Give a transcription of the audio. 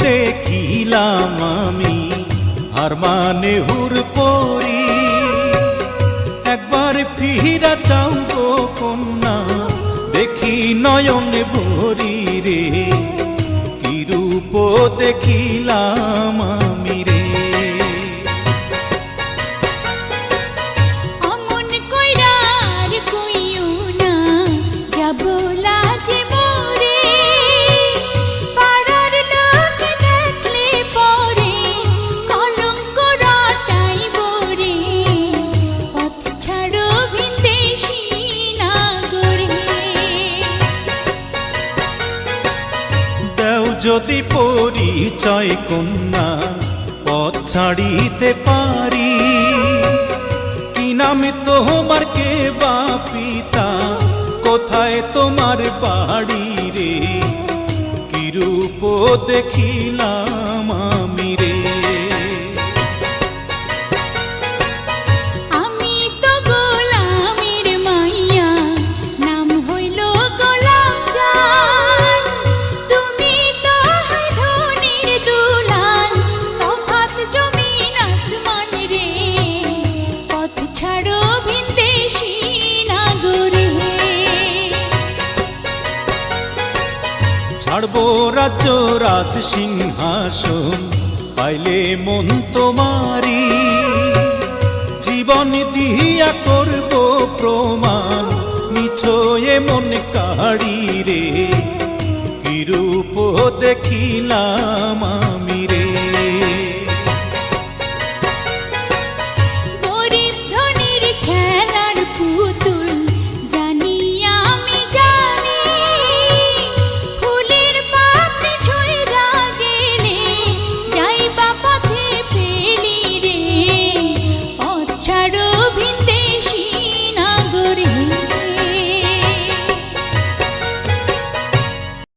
দেখিলাম আমি হার মানে হুর পরি। একবার ফিরা চাও গো কন্যা, দেখি নয়ন ভরি রে, কি রূপ দেখিলাম আমি রে। যদি পরিচয় কন্যা পথ ছাড়িতে পারি, কি নামে তোমার কে বা পিতা, কোথায় তোমার বাড়ি রে, কি রূপ দেখিলাম আমি রে। ছাড়বো রাজ্য রাজ সিংহাসন, পাইলে মন তোমারি, জীবন দিয়া করব প্রমাণ, নিছয়ে মন কাড়ি রে, কি রূপ দেখিলাম আমি রে।